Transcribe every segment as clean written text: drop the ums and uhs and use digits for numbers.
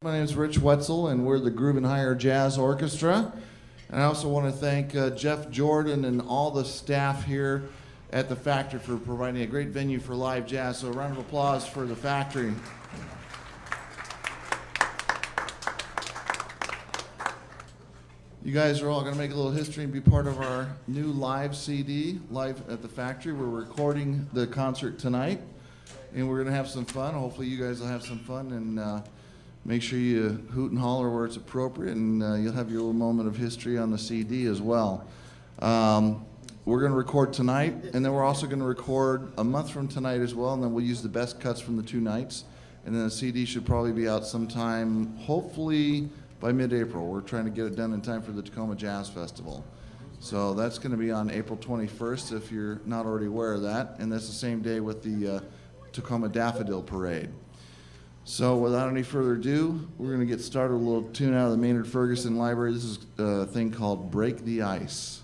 My name is Rich Wetzel, and we're the Groovin Higher Jazz Orchestra. And I also want to thank Jeff Jordan and all the staff here at the factory for providing a great venue for live jazz. So a round of applause for the factory. You guys are all going to make a little history and be part of our new live CD, live at the factory. We're recording the concert tonight, and we're going to have some fun. Hopefully you guys will have some fun, and make sure you hoot and holler where it's appropriate, and you'll have your little moment of history on the CD as well. We're going to record tonight, and then we're also going to record a month from tonight as well, and then we'll use the best cuts from the two nights. And then the CD should probably be out sometime, hopefully by mid-April. We're trying to get it done in time for the Tacoma Jazz Festival. So that's going to be on April 21st, if you're not already aware of that, and that's the same day with the Tacoma Daffodil Parade. So without any further ado, we're going to get started with a little tune out of the Maynard Ferguson Library. This is a thing called Break the Ice.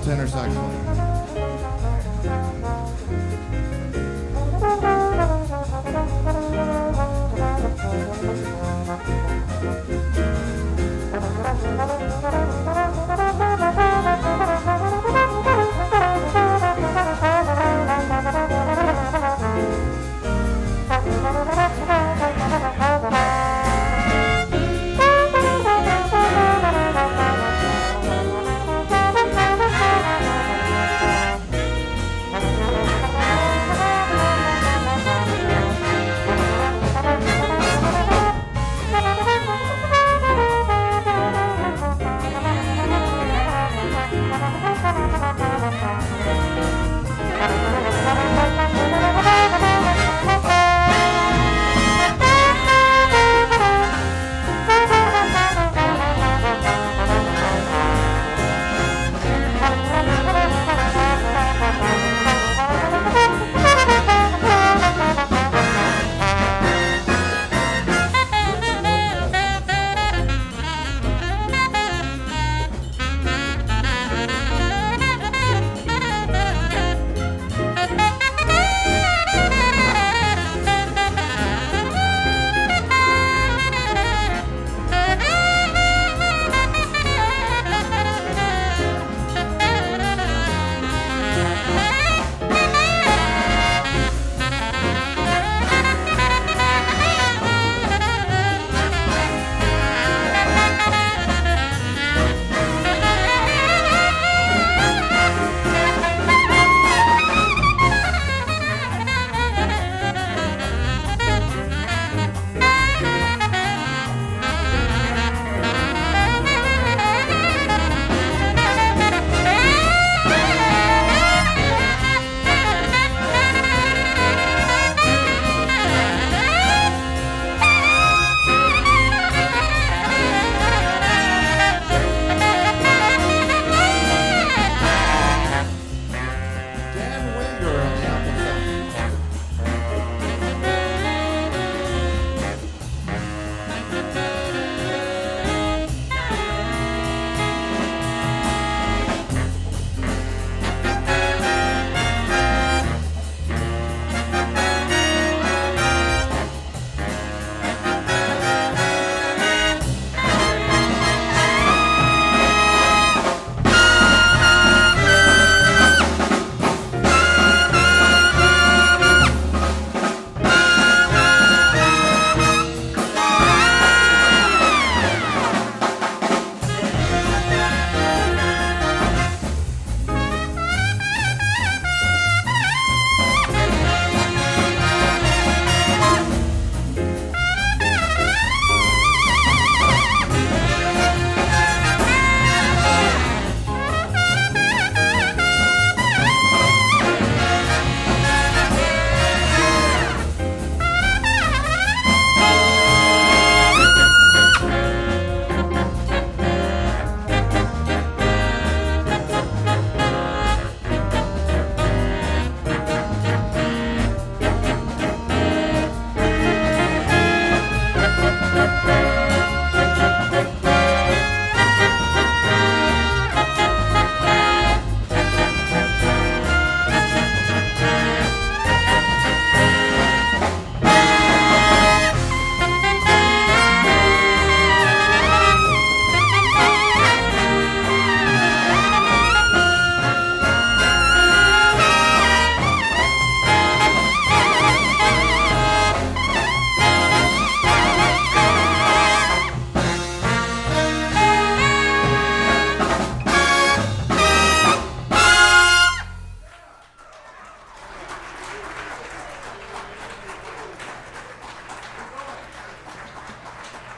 tenor saxophone.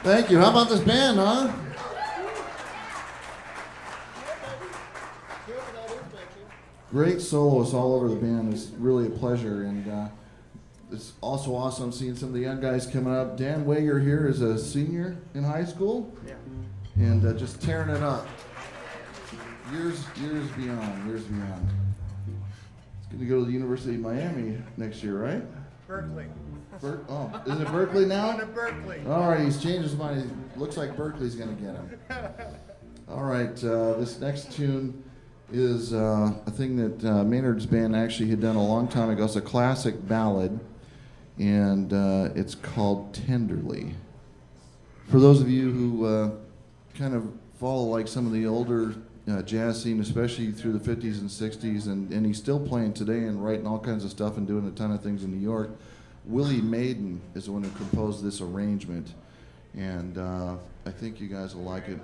Thank you. How about this band, huh? Great soloists all over the band. It's really a pleasure, and it's also awesome seeing some of the young guys coming up. Dan Wager here is a senior in high school, and just tearing it up. Years beyond. He's going to go to the University of Miami next year, right? Berkeley. Is it Berkeley now? Going to Berkeley. All right, he's changed his mind. Looks like Berkeley's going to get him. All right, this next tune is a thing that Maynard's band actually had done a long time ago. It's a classic ballad, and it's called Tenderly. For those of you who kind of follow like some of the older jazz scene, especially through the 50s and 60s, and he's still playing today and writing all kinds of stuff and doing a ton of things in New York. Willie Maiden is the one who composed this arrangement, and I think you guys will like it.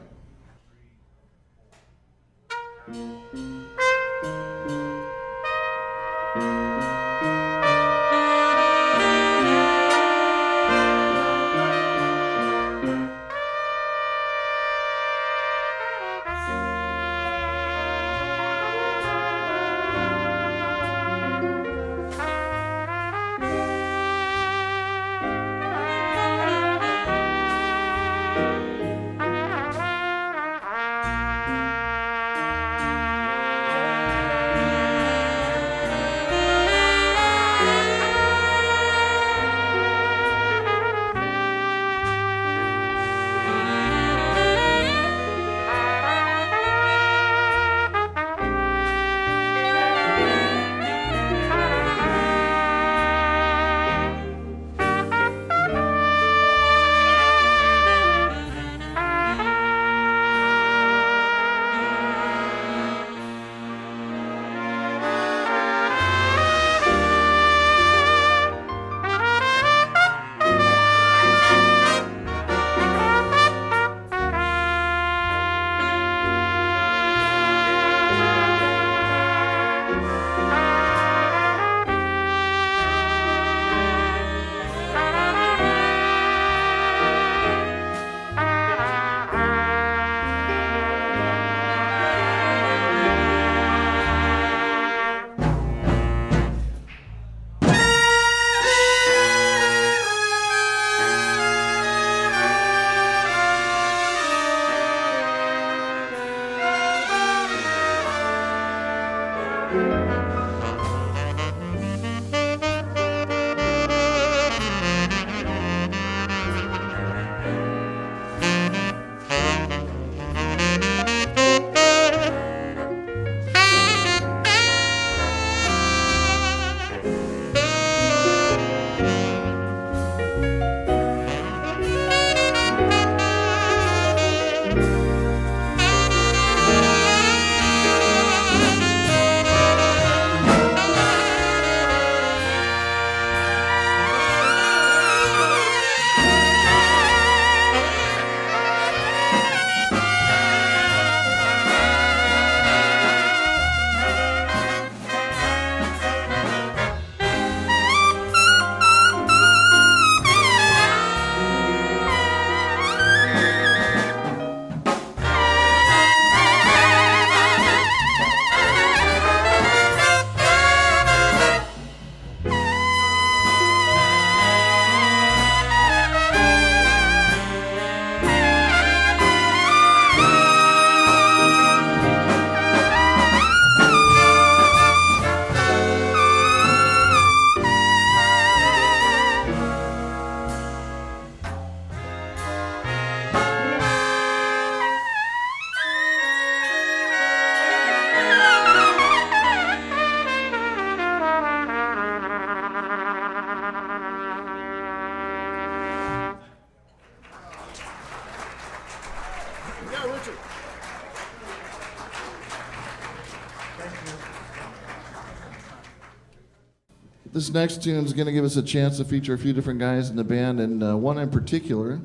This next tune is going to give us a chance to feature a few different guys in the band, and one in particular,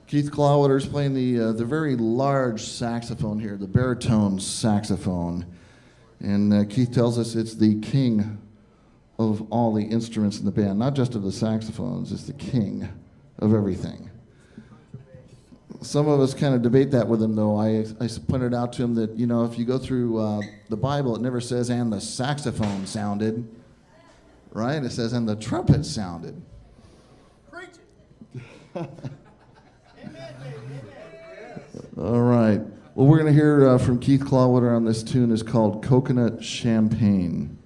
Keith Clawwater is playing the very large saxophone here, the baritone saxophone. And Keith tells us it's the king of all the instruments in the band, not just of the saxophones, it's the king of everything. Some of us kind of debate that with him, though. I pointed out to him that, you know, if you go through the Bible, it never says, and the saxophone sounded, right? It says, and the trumpet sounded. Preach it. All right. Well, we're going to hear from Keith Clawwater on this tune. It's called Coconut Champagne.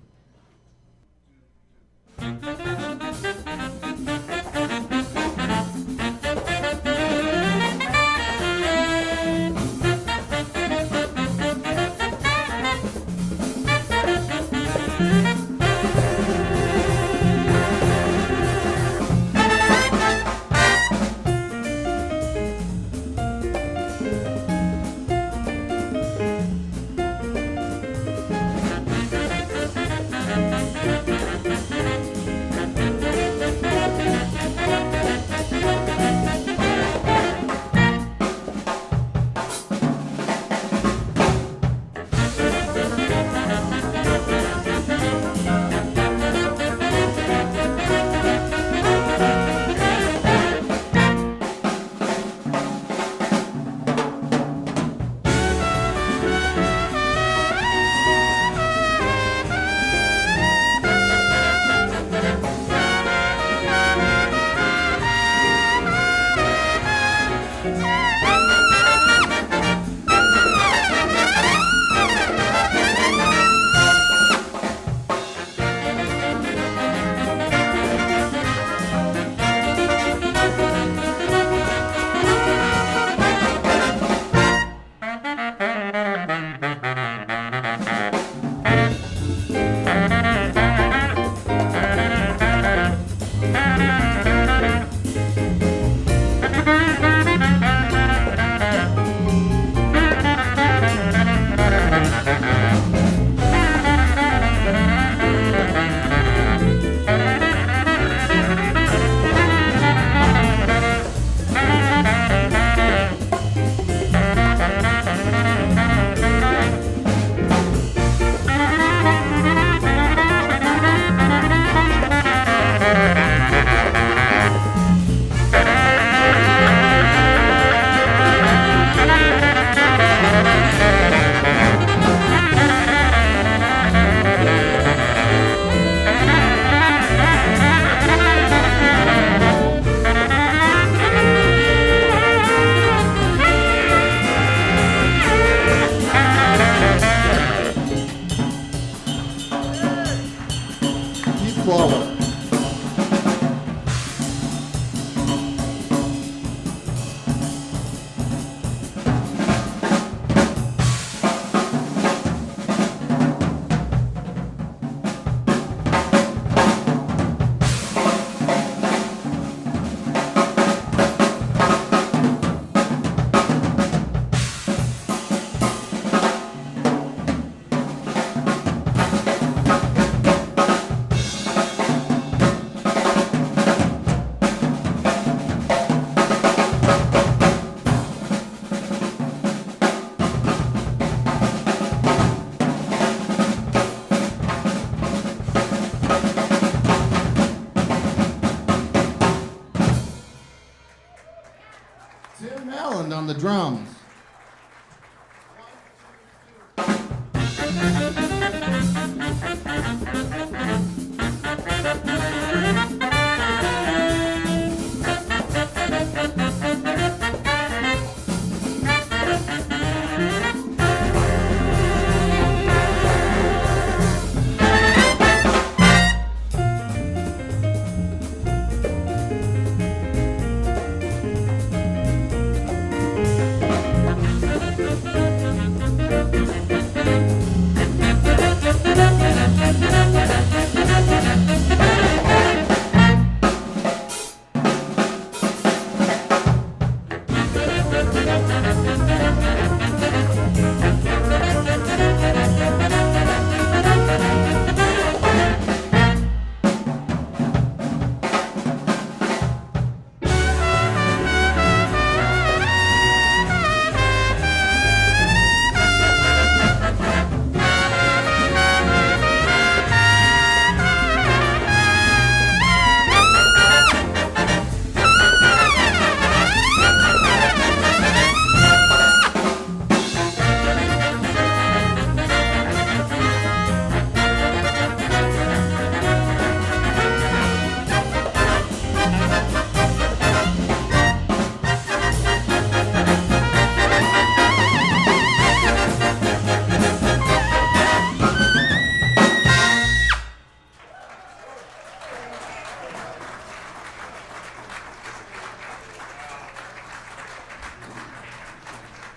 Howland on the drums.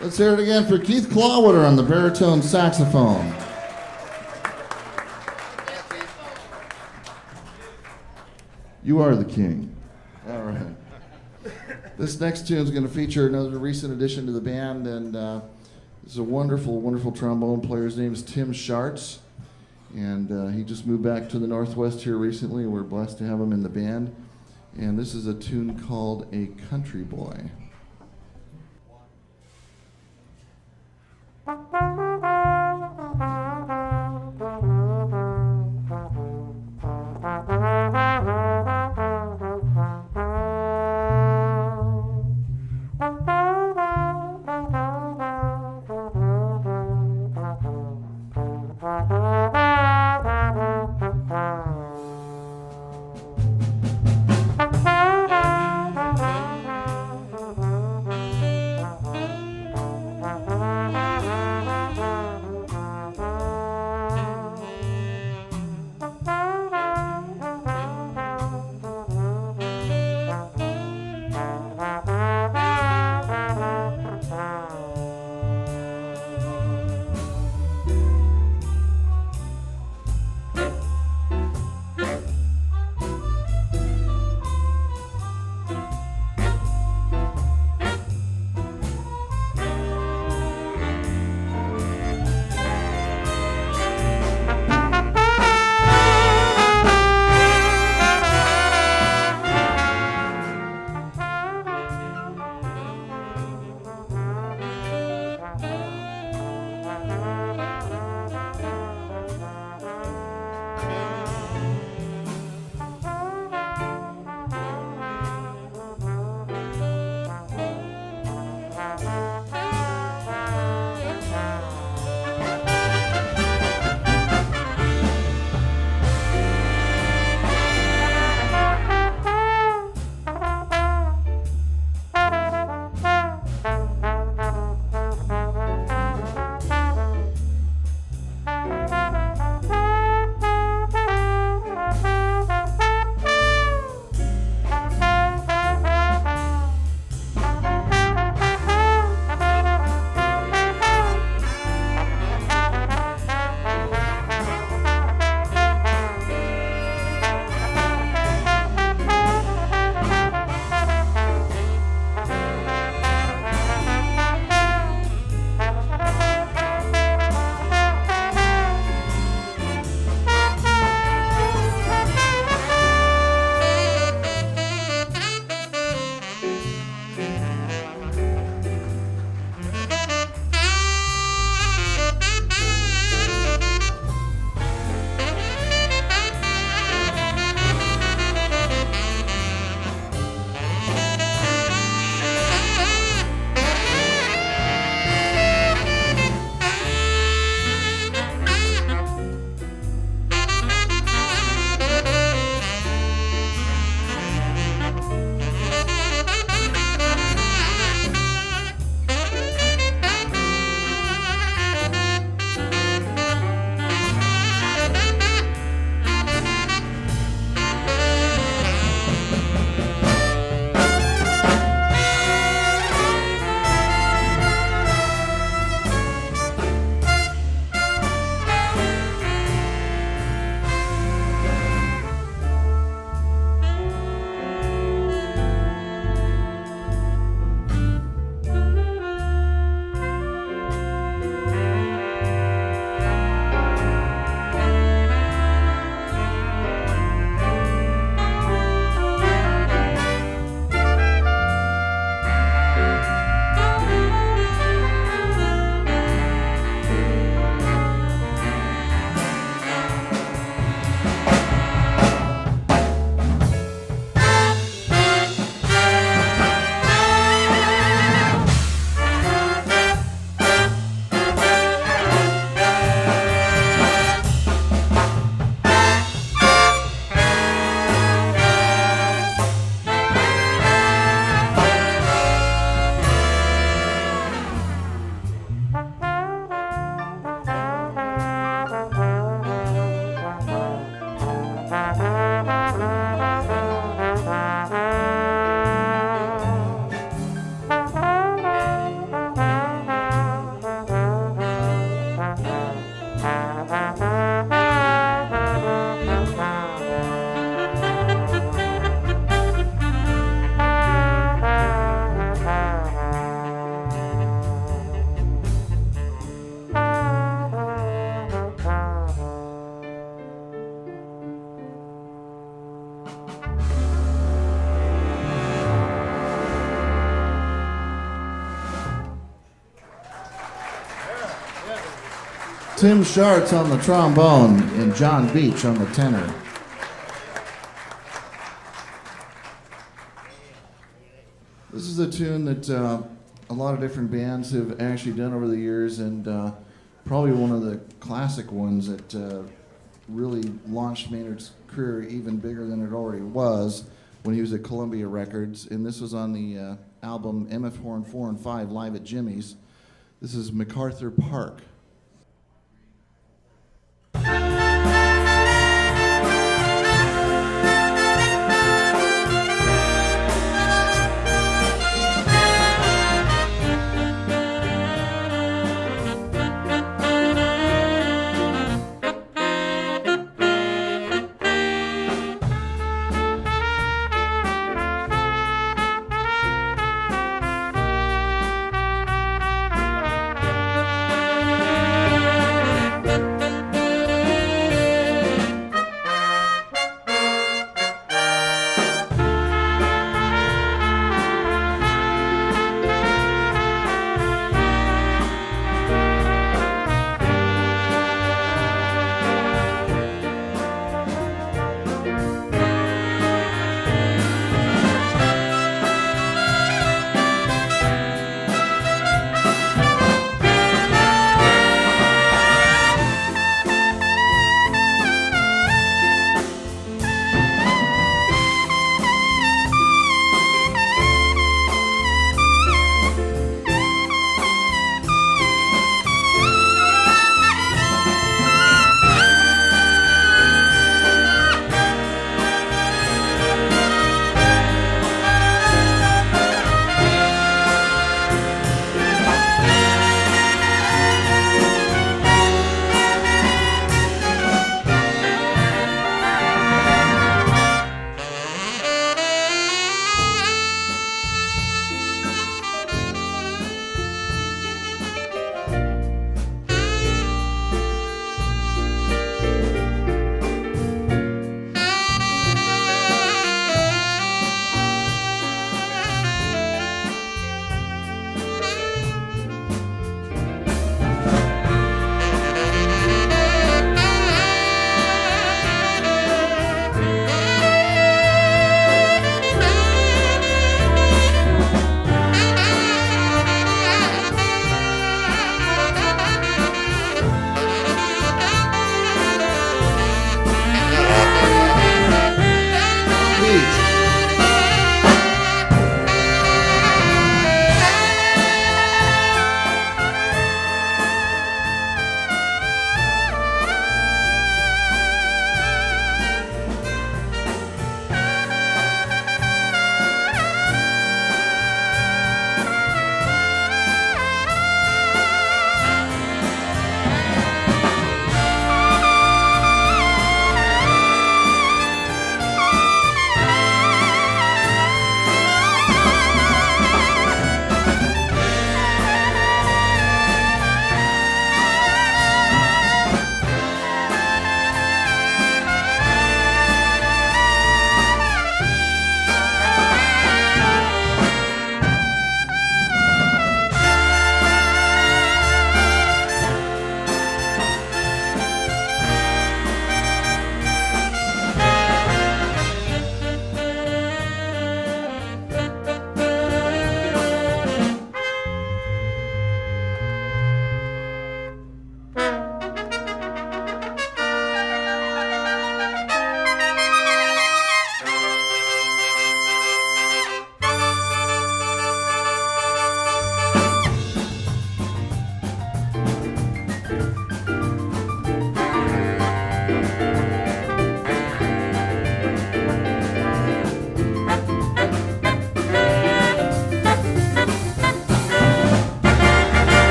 Let's hear it again for Keith Clawwater on the baritone saxophone. You are the king. All right. This next tune is going to feature another recent addition to the band, and it's a wonderful, wonderful trombone player. His name is Tim Schartz, and he just moved back to the Northwest here recently, and we're blessed to have him in the band. And this is a tune called A Country Boy. Tim Schartz on the trombone, and John Beach on the tenor. This is a tune that a lot of different bands have actually done over the years, and probably one of the classic ones that really launched Maynard's career even bigger than it already was when he was at Columbia Records. And this was on the album MF Horn 4 and 5 Live at Jimmy's. This is MacArthur Park.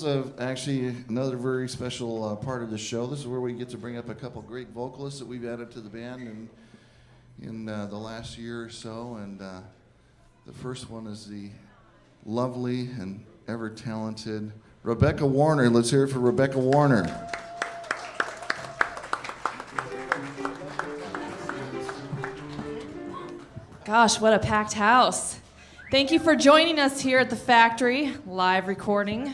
is actually another very special part of the show. This is where we get to bring up a couple great vocalists that we've added to the band in the last year or so. And the first one is the lovely and ever talented Rebecca Warner. Let's hear it for Rebecca Warner. Gosh, what a packed house. Thank you for joining us here at the factory, live recording,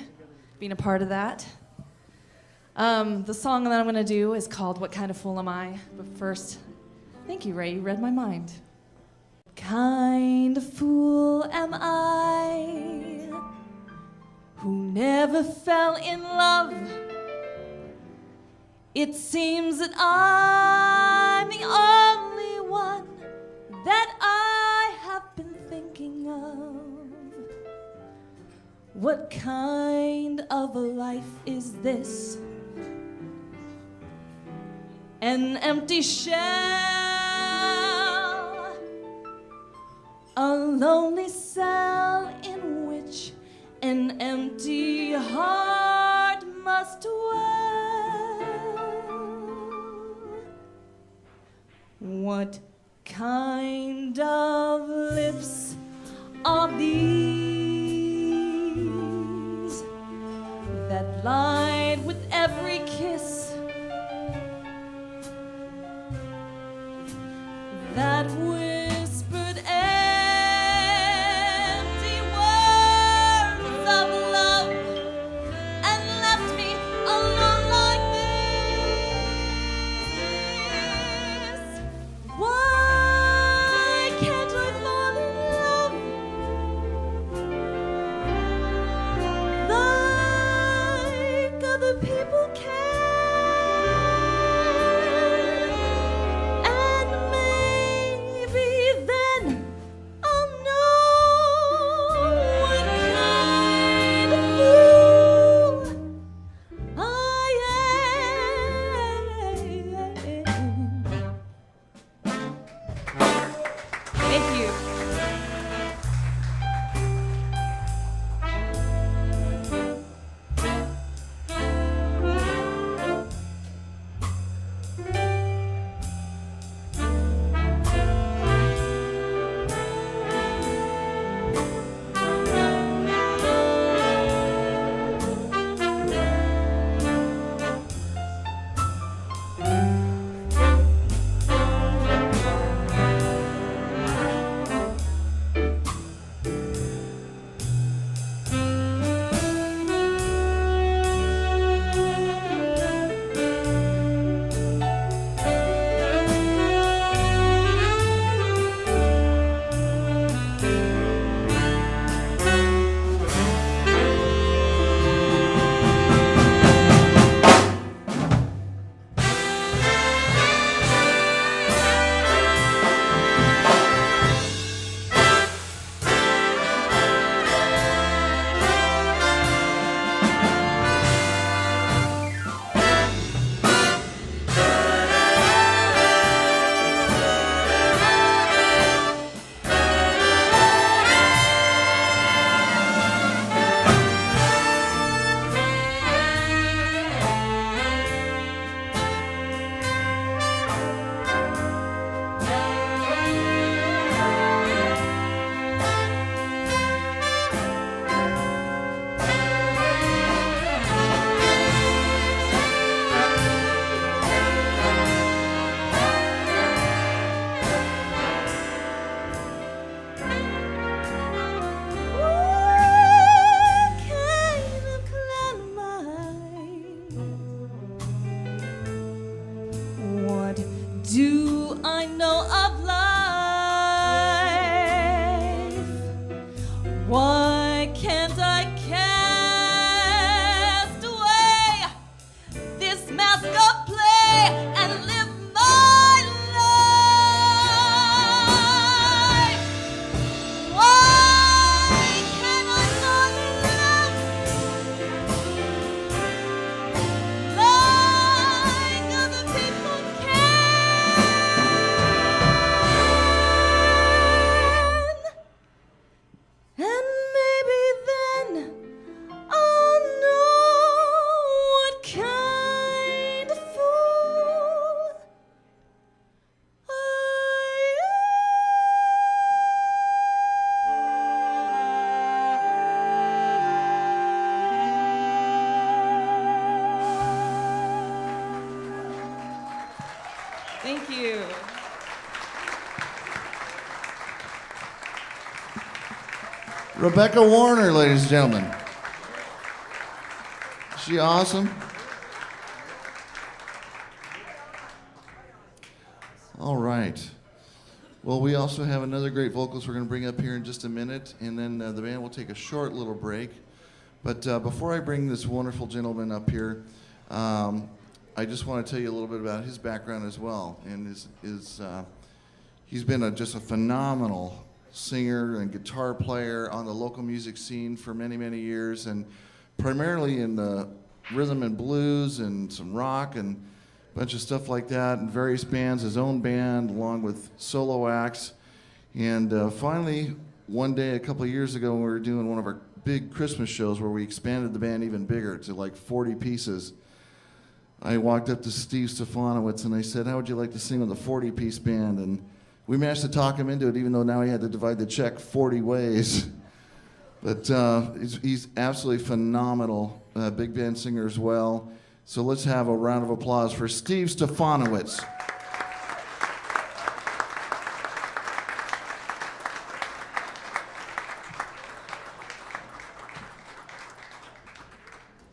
being a part of that. The song that I'm going to do is called What Kind of Fool Am I? But first, thank you, Ray, you read my mind. Kind of fool am I who never fell in love. It seems that I'm the only one that I have been thinking of. What kind of a life is this? An empty shell, a lonely cell in which an empty heart must dwell. What kind of lips are these that lied with every kiss, that whispered empty words of love and left me alone like this? Why can't I fall in love like other people can? Thank you. Rebecca Warner, ladies and gentlemen. Is she awesome? All right. Well, we also have another great vocalist we're going to bring up here in just a minute, and then the band will take a short little break. But before I bring this wonderful gentleman up here, I just want to tell you a little bit about his background as well. And he's been just a phenomenal singer and guitar player on the local music scene for many, many years, and primarily in the rhythm and blues and some rock and a bunch of stuff like that, and various bands, his own band, along with solo acts. And finally, one day a couple of years ago, when we were doing one of our big Christmas shows where we expanded the band even bigger to like 40 pieces, I walked up to Steve Stefanowitz and I said, how would you like to sing with a 40-piece band? And we managed to talk him into it, even though now he had to divide the check 40 ways. But he's absolutely phenomenal, big band singer as well. So let's have a round of applause for Steve Stefanowitz.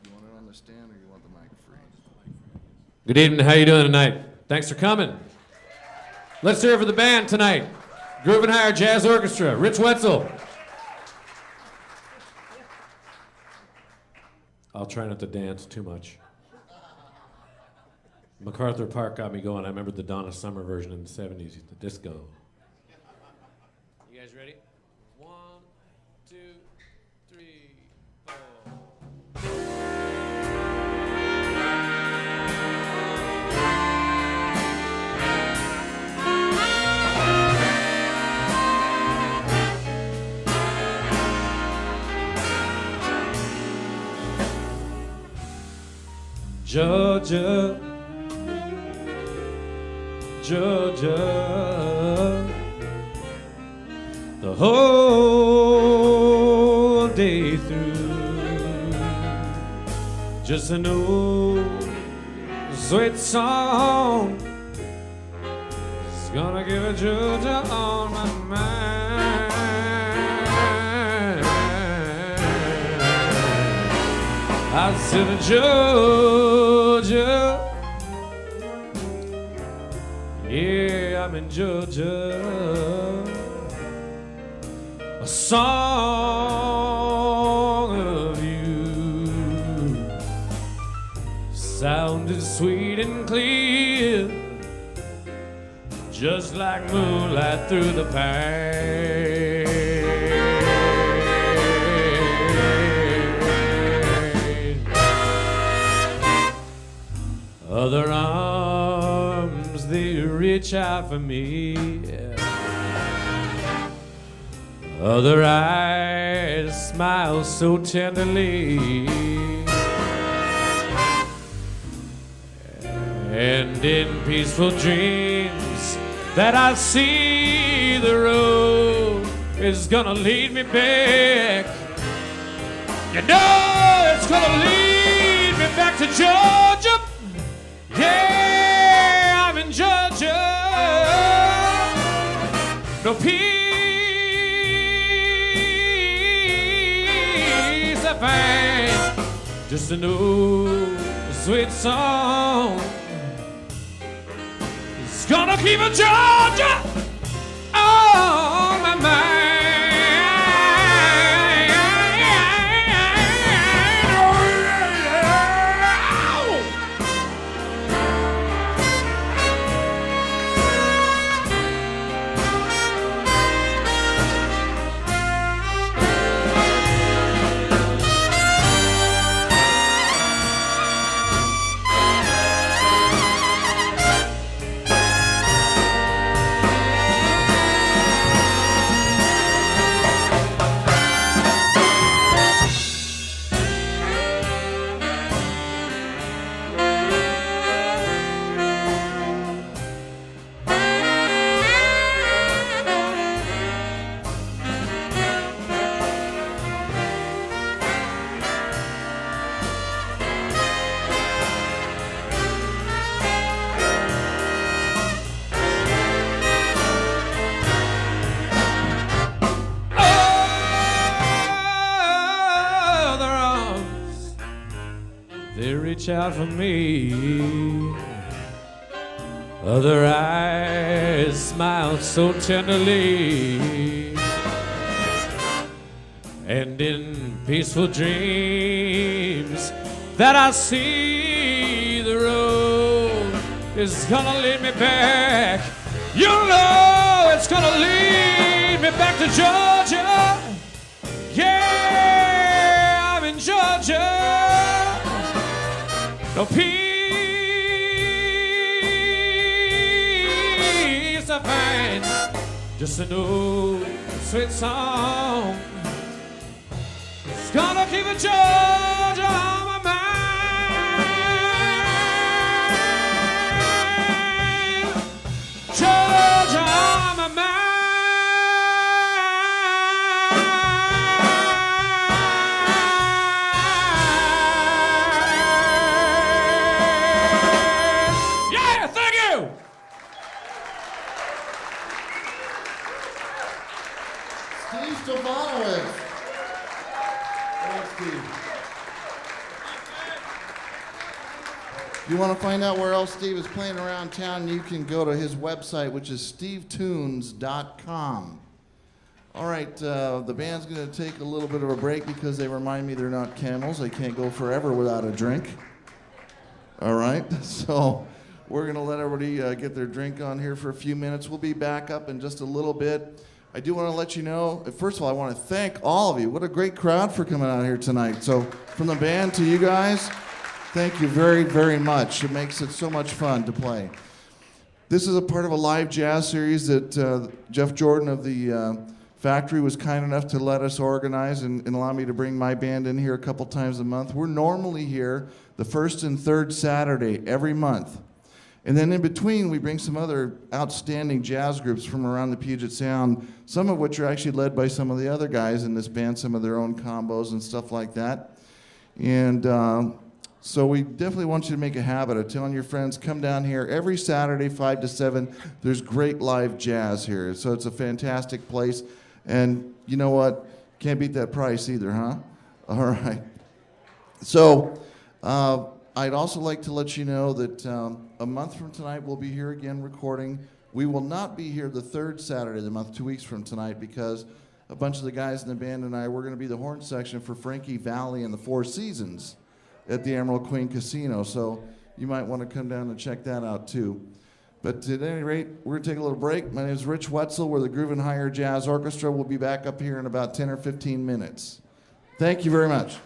You want it on the stand or you want the mic free? Good evening. How you doing tonight? Thanks for coming. Let's hear it for the band tonight. Groovin Jazz Orchestra, Rich Wetzel. I'll try not to dance too much. MacArthur Park got me going. I remember the Donna Summer version in the 70s, the disco. You guys ready? 1, 2, 3, 4. Georgia, Georgia, the whole day through, just an old sweet song is gonna give a Georgia on my mind. I said, Georgia, yeah, I'm in Georgia. A song of you sounded sweet and clear, just like moonlight through the pine. Other arms, they reach out for me. Other eyes smile so tenderly. And in peaceful dreams that I see the road is gonna lead me back. You know it's gonna lead me back to Georgia. Yeah, I'm in Georgia. No peace I find, just an old sweet song. It's gonna keep a Georgia on my mind. reach out for me. Other eyes smile so tenderly. And in peaceful dreams that I see the road is gonna lead me back. You know it's gonna lead me back to Georgia. Yeah, I'm in Georgia. No peace I find, just an old sweet song. It's gonna keep a Georgia on my mind. Georgia on my mind. Yeah, thank you. Steve Stefanovic. Thanks, Steve. If you want to find out where else Steve is playing around town, you can go to his website, which is stevetunes.com. All right, the band's going to take a little bit of a break because they remind me they're not camels. They can't go forever without a drink. All right, so we're going to let everybody get their drink on here for a few minutes. We'll be back up in just a little bit. I do want to let you know, first of all, I want to thank all of you. What a great crowd for coming out here tonight. So from the band to you guys, thank you very, very much. It makes it so much fun to play. This is a part of a live jazz series that Jeff Jordan of the Factory was kind enough to let us organize and allow me to bring my band in here a couple times a month. We're normally here the first and third Saturday every month. And then in between, we bring some other outstanding jazz groups from around the Puget Sound, some of which are actually led by some of the other guys in this band, some of their own combos and stuff like that. And so we definitely want you to make a habit of telling your friends, come down here every Saturday, 5 to 7. There's great live jazz here. So it's a fantastic place. And you know what? Can't beat that price either, huh? All right. So I'd also like to let you know that a month from tonight, we'll be here again recording. We will not be here the third Saturday of the month, 2 weeks from tonight, because a bunch of the guys in the band and I, we're going to be the horn section for Frankie Valli and the Four Seasons at the Emerald Queen Casino. So you might want to come down and check that out too. But at any rate, we're going to take a little break. My name is Rich Wetzel. We're the Groovin Higher Jazz Orchestra. We'll be back up here in about 10 or 15 minutes. Thank you very much.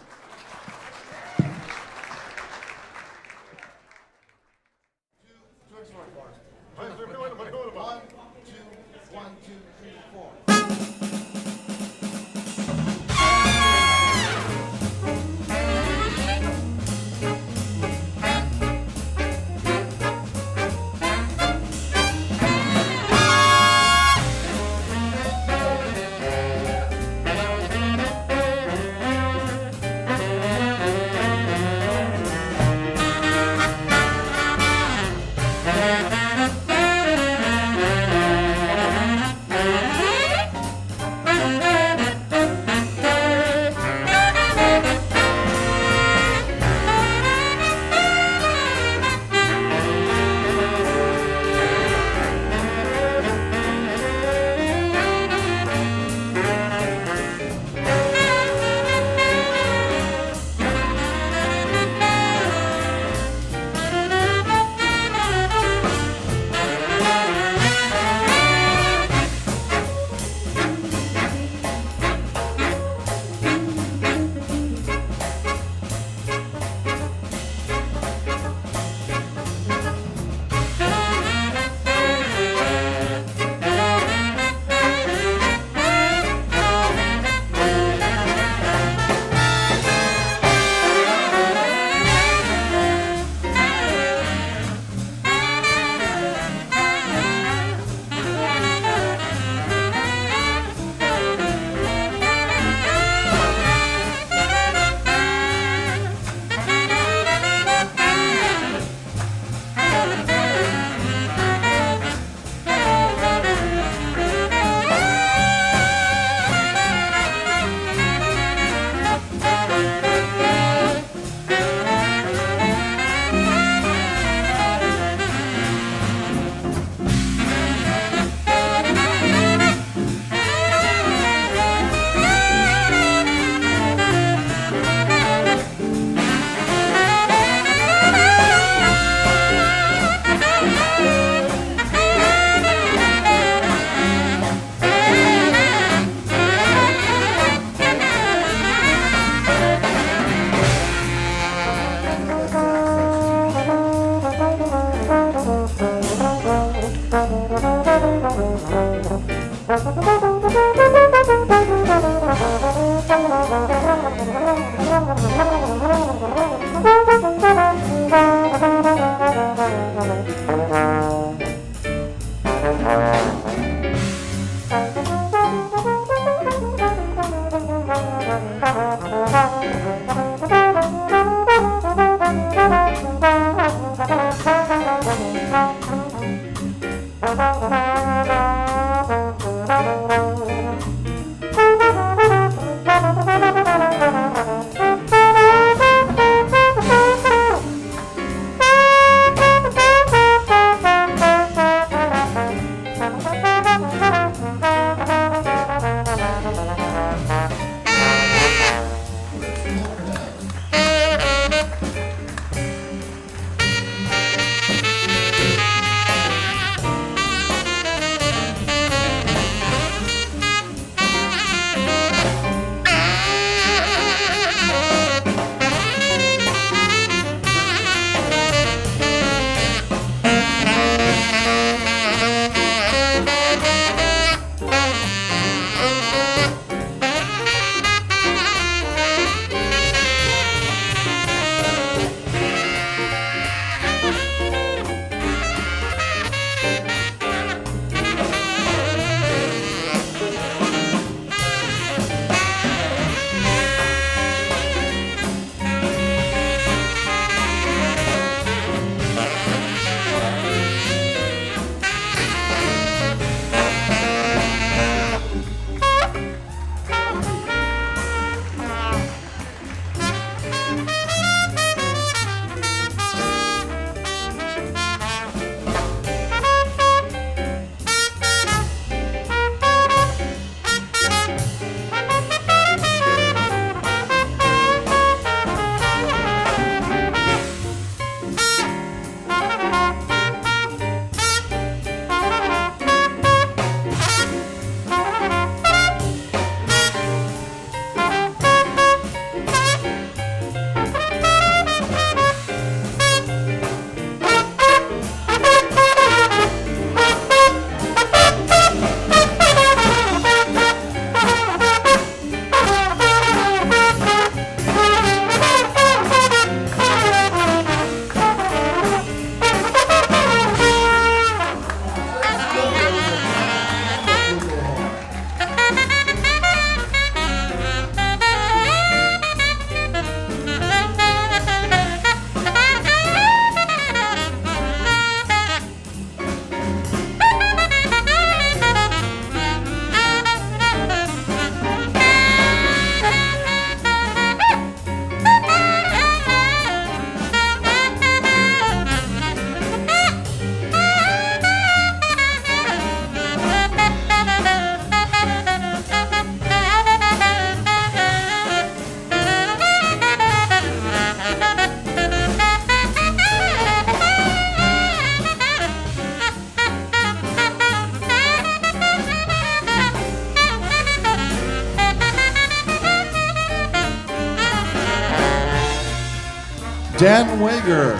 Dan Wager.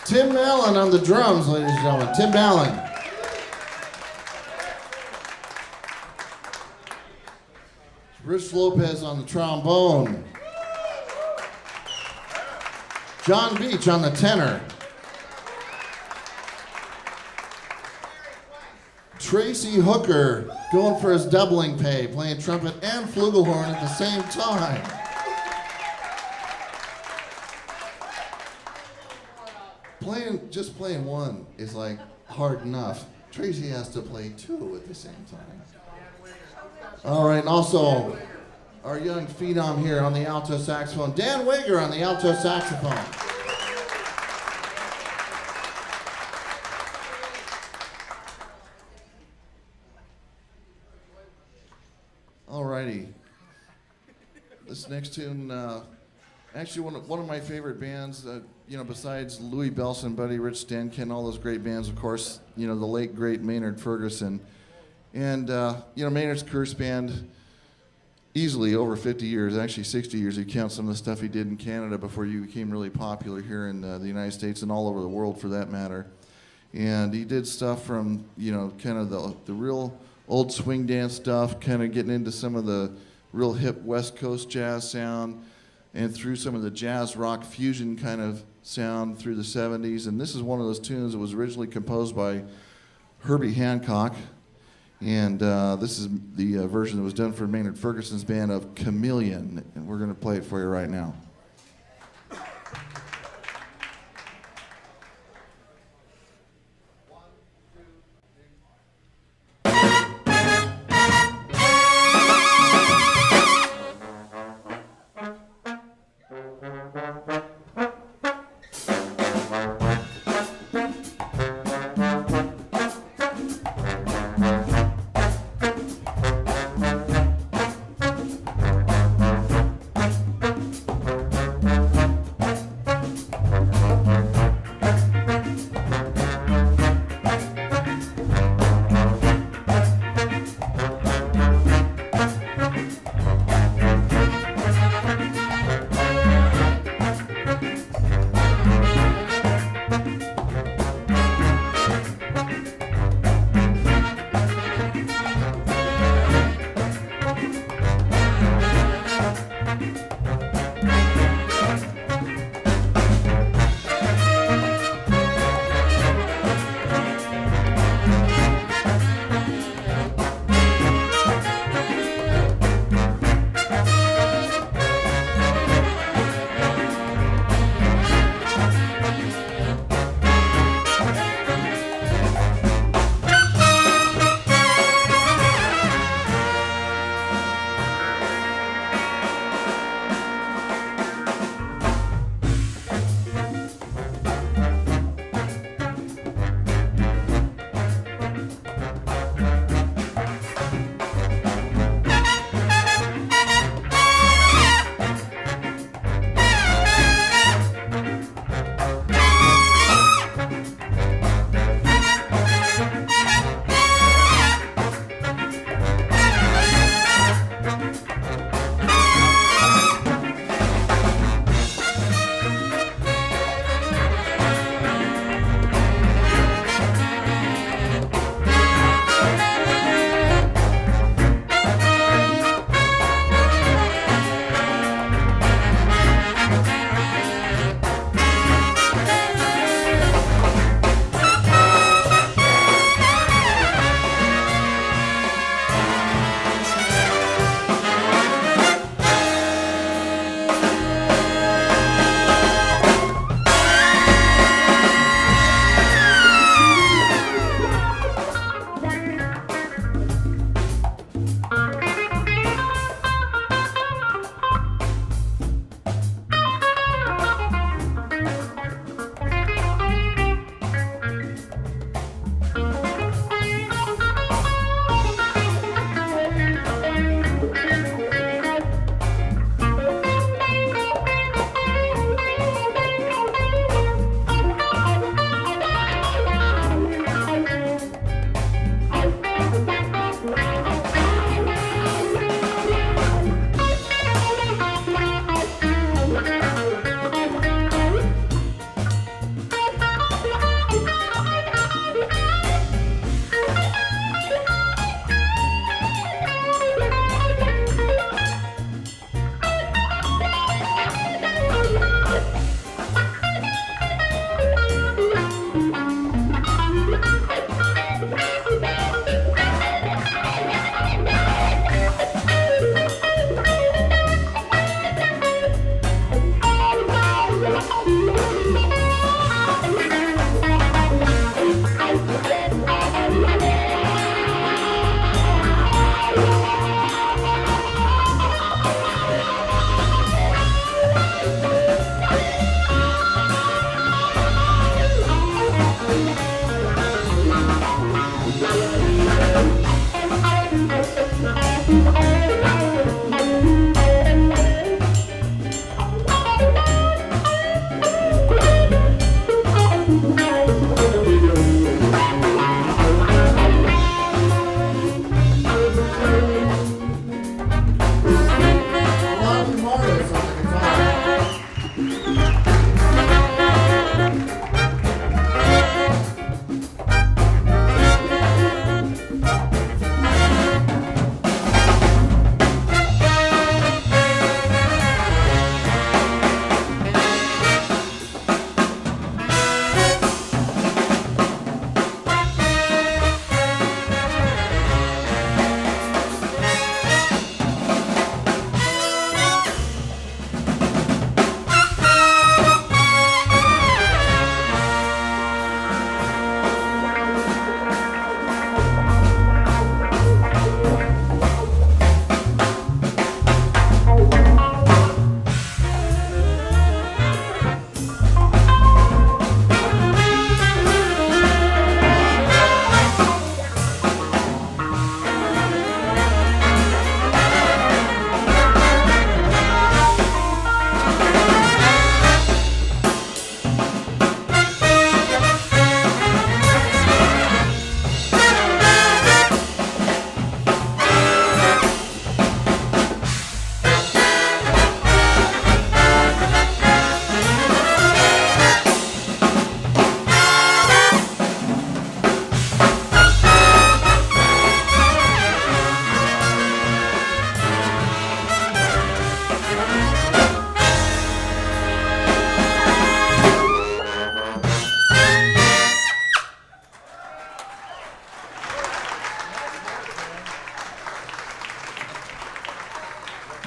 Tim Allen on the drums, ladies and gentlemen. Tim Allen. Rich Lopez on the trombone. John Beach on the tenor. Tracy Hooker going for his doubling pay, playing trumpet and flugelhorn at the same time. Just playing one is like hard enough. Tracy has to play two at the same time. All right, and also our young phenom here on the alto saxophone, Dan Wager on the alto saxophone. All righty. This next tune, actually one of my favorite bands, besides Louis Bellson, Buddy Rich, Dan Ken, all those great bands, of course, the late, great Maynard Ferguson. And, Maynard's career spanned easily over 50 years, actually 60 years. You count some of the stuff he did in Canada before he became really popular here in the United States and all over the world for that matter. And he did stuff from, kind of the real old swing dance stuff, kind of getting into some of the real hip West Coast jazz sound, and through some of the jazz rock fusion kind of sound through the 70s. And this is one of those tunes that was originally composed by Herbie Hancock. And this is the version that was done for Maynard Ferguson's band of Chameleon. And we're going to play it for you right now.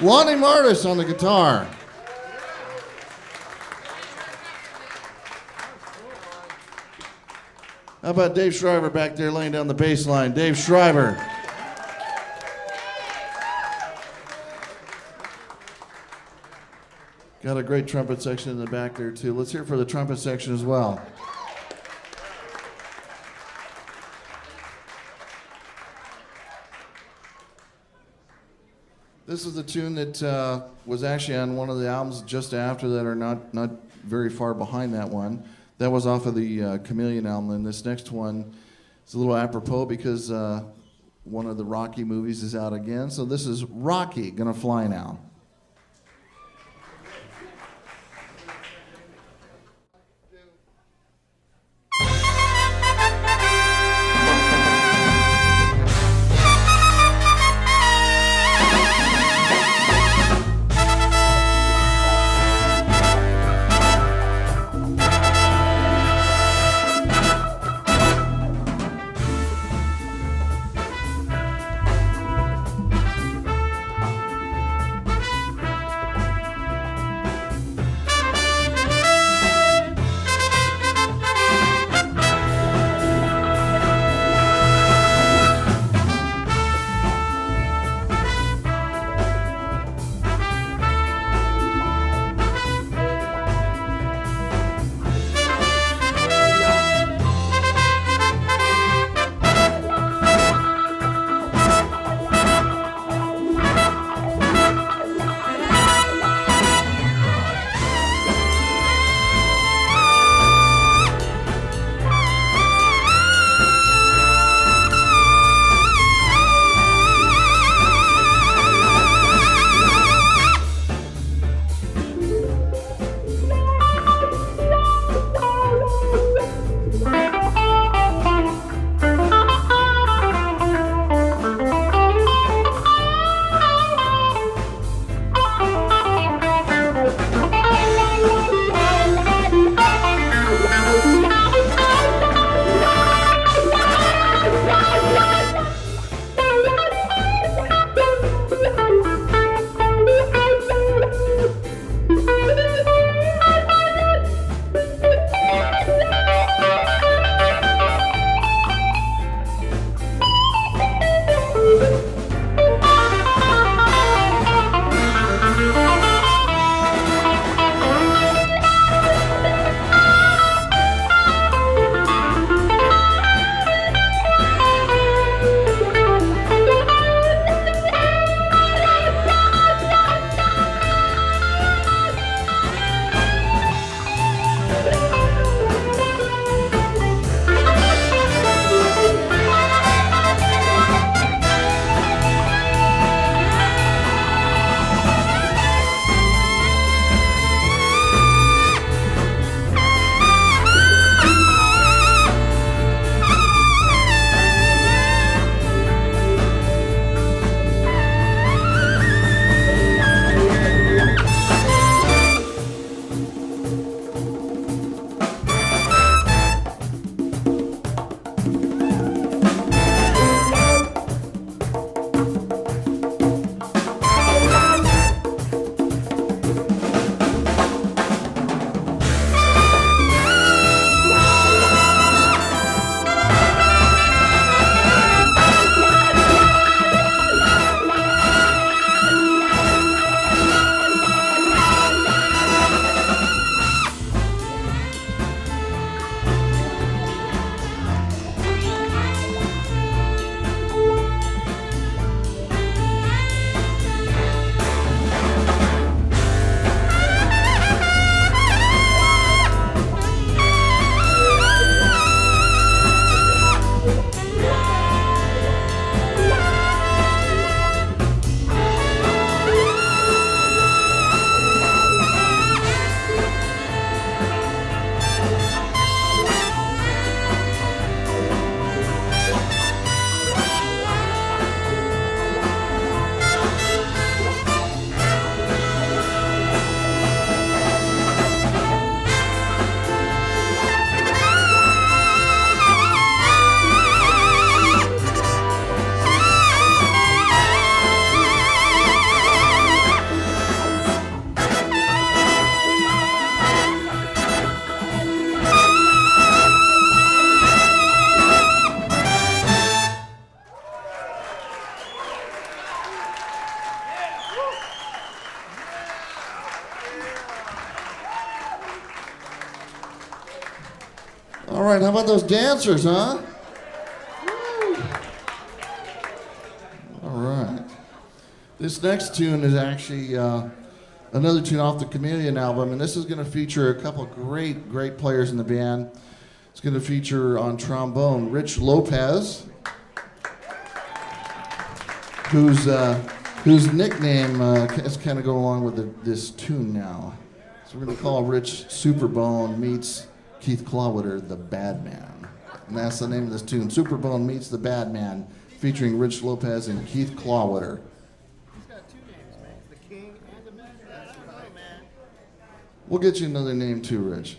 Lonnie Martis on the guitar. How about Dave Shriver back there laying down the bass line? Dave Shriver. Got a great trumpet section in the back there too. Let's hear it for the trumpet section as well. This is a tune that was actually on one of the albums just after that, or not very far behind that one. That was off of the Chameleon album, and this next one is a little apropos because one of the Rocky movies is out again. So this is Rocky, Gonna Fly Now. All right, how about those dancers, huh? Woo. All right. This next tune is actually another tune off the Chameleon album, and this is going to feature a couple great players in the band. It's going to feature on trombone Rich Lopez, whose nickname is kind of going along with this tune now. So we're going to call Rich Superbone meets Keith Clawwitter, the Badman. And that's the name of this tune, Superbone meets the Badman, featuring Rich Lopez and Keith Clawwitter. He's got two names, man. The King and the Man. That's right, man. We'll get you another name too, Rich.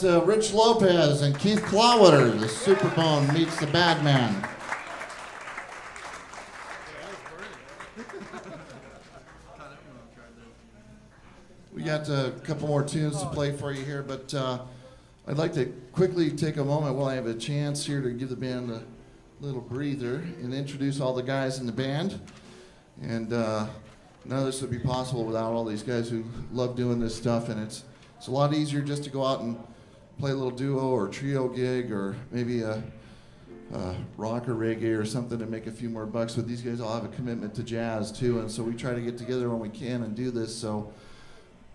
Rich Lopez and Keith Clawwater, the Superbone meets the Badman. We got a couple more tunes to play for you here, but I'd like to quickly take a moment while I have a chance here to give the band a little breather and introduce all the guys in the band. And none of this would be possible without all these guys who love doing this stuff, and it's a lot easier just to go out and play a little duo or trio gig or maybe a rock or reggae or something to make a few more bucks, but these guys all have a commitment to jazz too, and so we try to get together when we can and do this. So,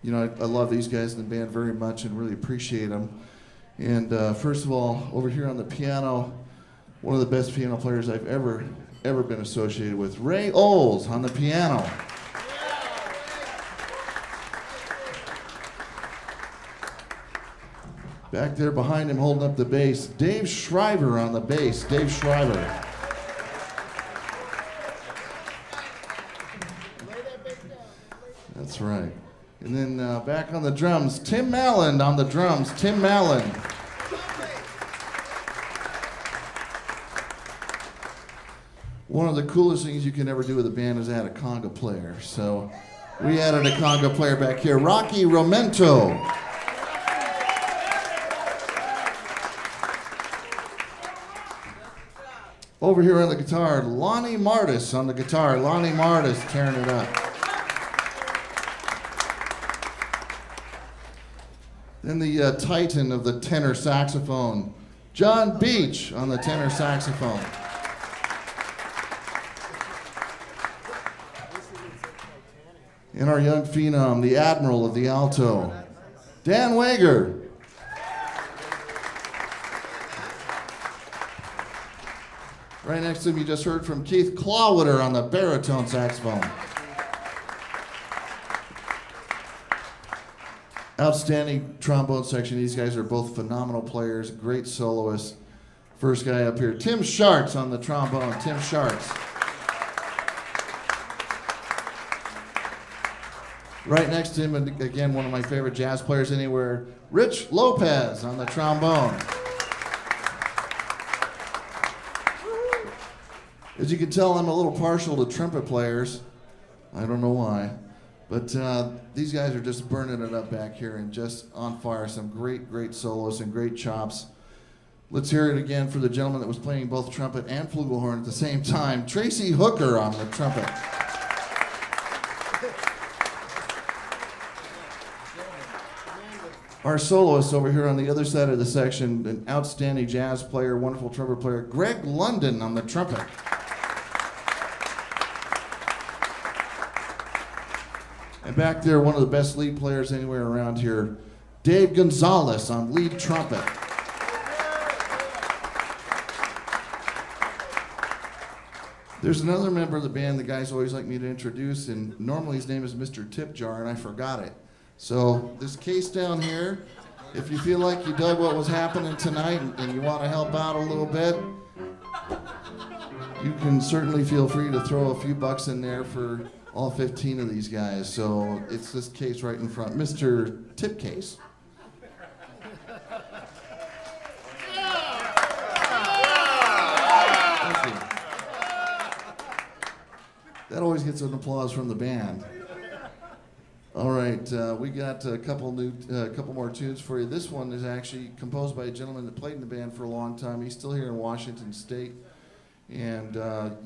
you know, I love these guys in the band very much and really appreciate them. And first of all, over here on the piano, one of the best piano players I've ever been associated with, Ray Oles on the piano. Back there behind him holding up the bass, Dave Shriver on the bass. Dave Shriver. That's right. And then back on the drums, Tim Malland on the drums. Tim Malland. One of the coolest things you can ever do with a band is add a conga player. So we added a conga player back here, Rocky Romento. Over here on the guitar, Lonnie Martis on the guitar. Lonnie Martis tearing it up. Then the titan of the tenor saxophone, John Beach on the tenor saxophone. And our young phenom, the admiral of the alto, Dan Wager. Right next to him, you just heard from Keith Clawwater on the baritone saxophone. Outstanding trombone section. These guys are both phenomenal players, great soloists. First guy up here, Tim Schartz on the trombone. Tim Schartz. Right next to him, and again, one of my favorite jazz players anywhere, Rich Lopez on the trombone. As you can tell, I'm a little partial to trumpet players. I don't know why. But these guys are just burning it up back here and just on fire. Some great, great solos and great chops. Let's hear it again for the gentleman that was playing both trumpet and flugelhorn at the same time, Tracy Hooker on the trumpet. Our soloist over here on the other side of the section, an outstanding jazz player, wonderful trumpet player, Greg London on the trumpet. And back there, one of the best lead players anywhere around here, Dave Gonzalez on lead trumpet. There's another member of the band the guys always like me to introduce, and normally his name is Mr. Tip Jar, and I forgot it. So this case down here, if you feel like you dug what was happening tonight and you want to help out a little bit, you can certainly feel free to throw a few bucks in there for all 15 of these guys. So it's this case right in front, Mr. Tip Case. Thank you. That always gets an applause from the band. All right, we got a couple more tunes for you. This one is actually composed by a gentleman that played in the band for a long time. He's still here in Washington State, and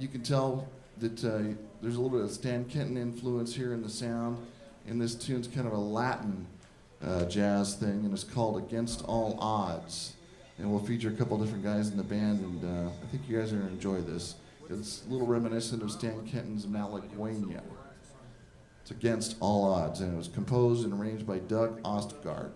you can tell that there's a little bit of Stan Kenton influence here in the sound, and this tune's kind of a Latin jazz thing, and it's called Against All Odds. And we'll feature a couple different guys in the band, and I think you guys are going to enjoy this. It's a little reminiscent of Stan Kenton's Malagueña. It's Against All Odds, and it was composed and arranged by Doug Ostgard.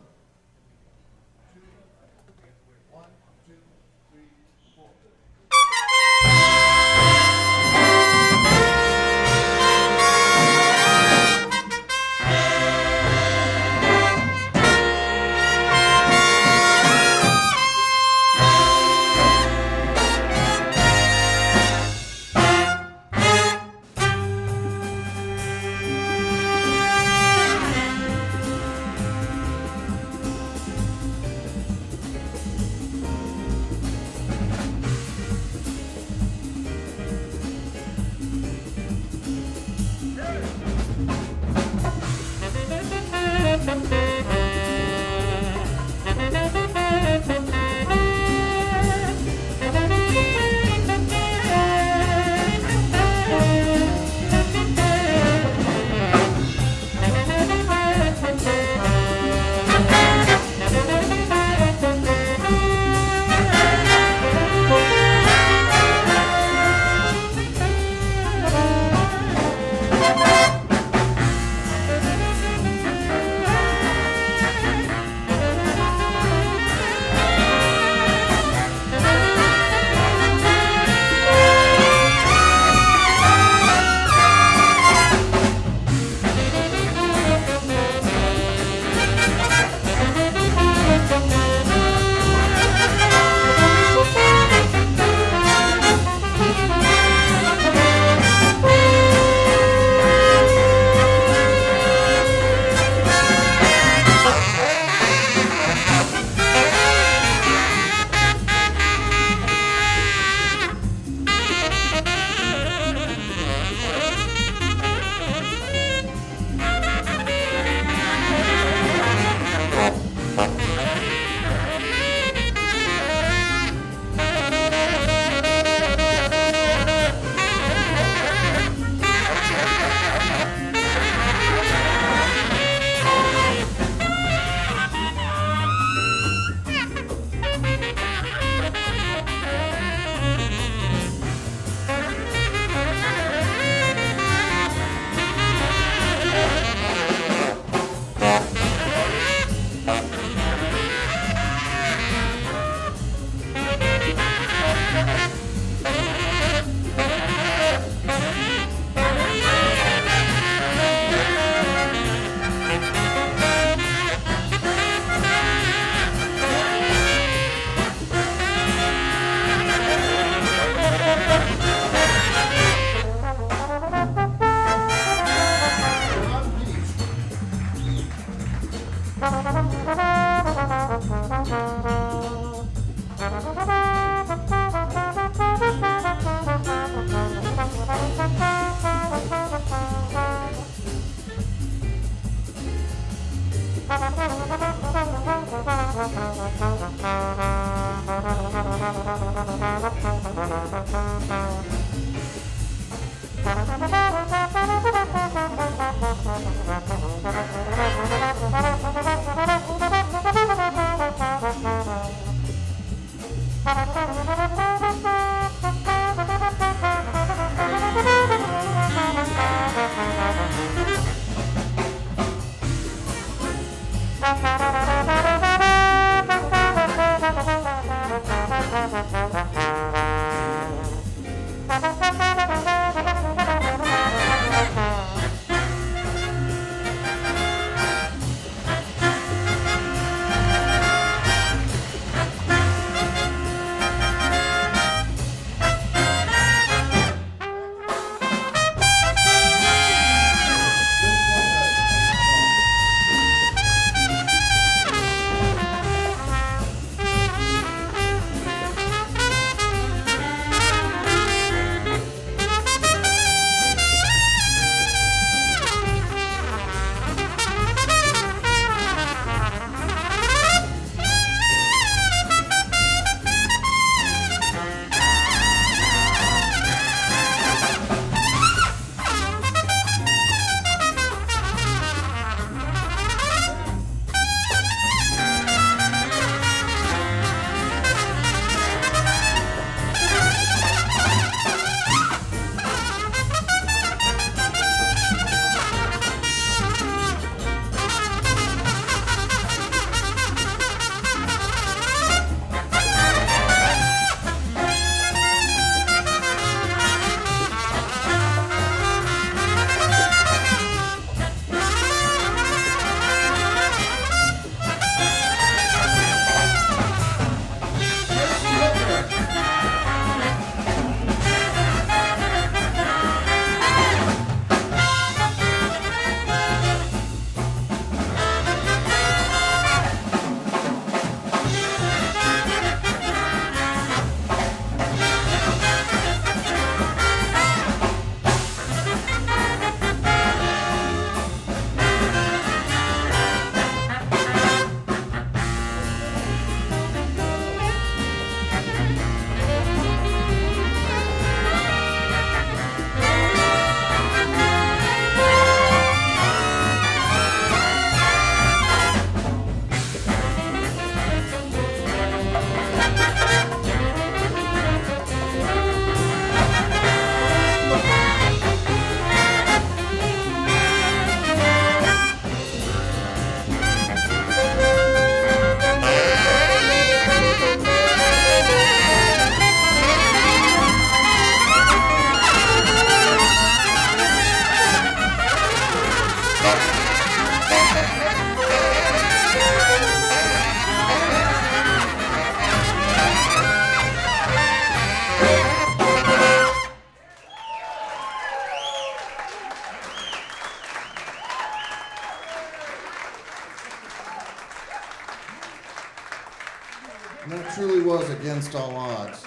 And that truly was against all odds.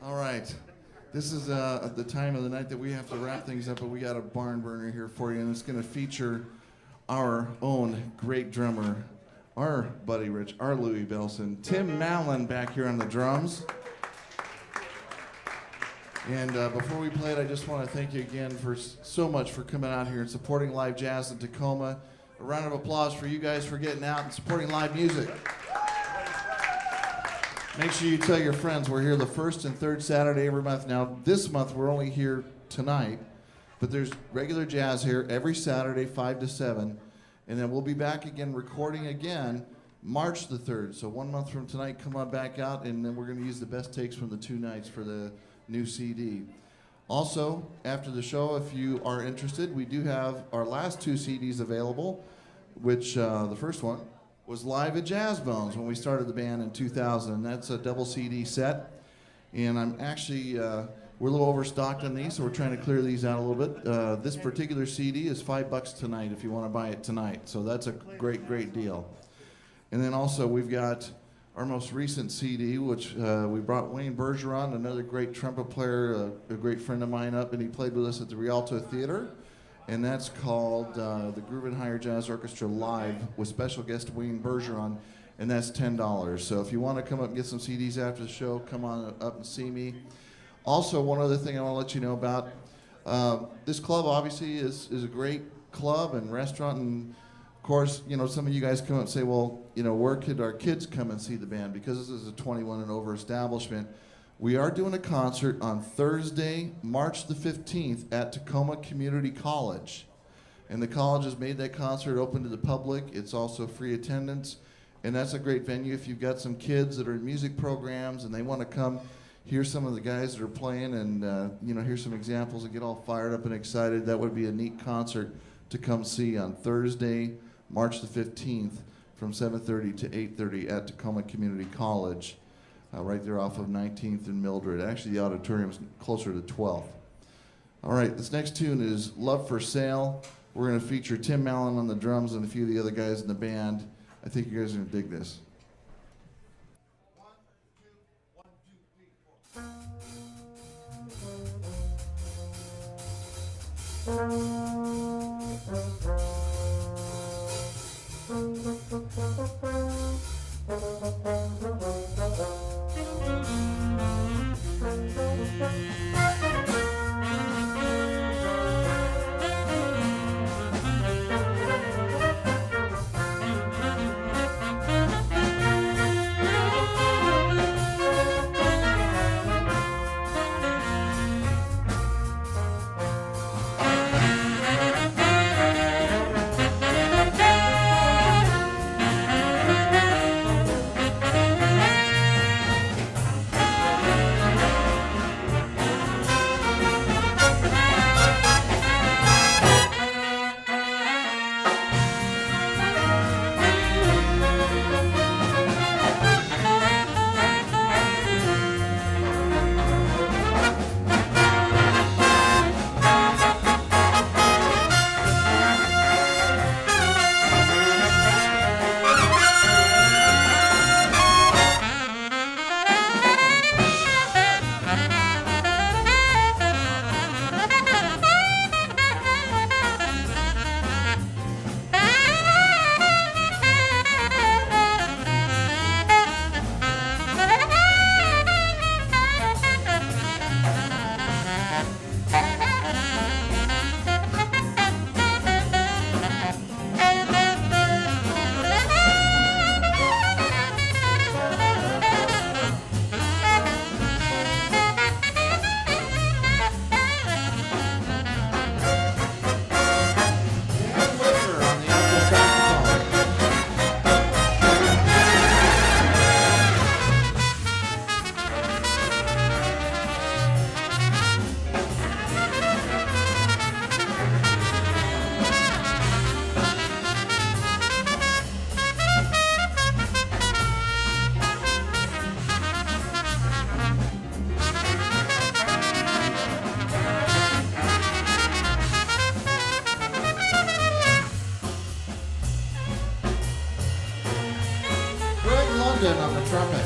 All right. This is the time of the night that we have to wrap things up, but we got a barn burner here for you, and it's going to feature our own great drummer, our buddy Rich, our Louie Belson, Tim Mallon back here on the drums. And before we play it, I just want to thank you again for so much for coming out here and supporting live jazz in Tacoma. A round of applause for you guys for getting out and supporting live music. Make sure you tell your friends we're here the first and third Saturday every month. Now, this month we're only here tonight, but there's regular jazz here every Saturday, 5 to 7. And then we'll be back again recording again March the 3rd. So 1 month from tonight, come on back out, and then we're going to use the best takes from the 2 nights for the new CD. Also, after the show, if you are interested, we do have our last 2 CDs available, which the first one was live at Jazz Bones when we started the band in 2000. And that's a double CD set. And I'm actually, we're a little overstocked on these, so we're trying to clear these out a little bit. This particular CD is $5 tonight if you want to buy it tonight. So that's a great, great deal. And then also we've got our most recent CD, which we brought Wayne Bergeron, another great trumpet player, a great friend of mine up, and he played with us at the Rialto Theater. And that's called the Groovin Higher Jazz Orchestra Live with special guest Wayne Bergeron. and that's $10. So if you want to come up and get some CDs after the show, come on up and see me. Also, one other thing I want to let you know about, this club obviously is a great club and restaurant, and of course, you know, some of you guys come up and say, well, you know, where could our kids come and see the band? Because this is a 21 and over establishment. We are doing a concert on Thursday, March the 15th at Tacoma Community College. And the college has made that concert open to the public. It's also free attendance. And that's a great venue if you've got some kids that are in music programs and they want to come hear some of the guys that are playing and you know, hear some examples and get all fired up and excited. That would be a neat concert to come see on Thursday, March the 15th from 7:30 to 8:30 at Tacoma Community College, right there off of 19th and Mildred. Actually, the auditorium's closer to 12th. All right, this next tune is Love for Sale. We're going to feature Tim Mallon on the drums and a few of the other guys in the band. I think you guys are going to dig this. On the trumpet.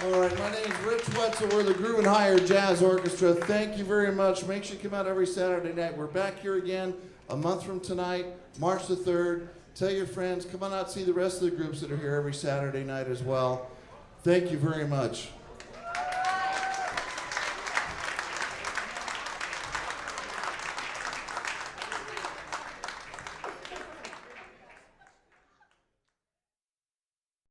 All right, my name is Rich Wetzel. We're the Groovin Higher Jazz Orchestra. Thank you very much. Make sure you come out every Saturday night. We're back here again a month from tonight, March the 3rd. Tell your friends, come on out, see the rest of the groups that are here every Saturday night as well. Thank you very much.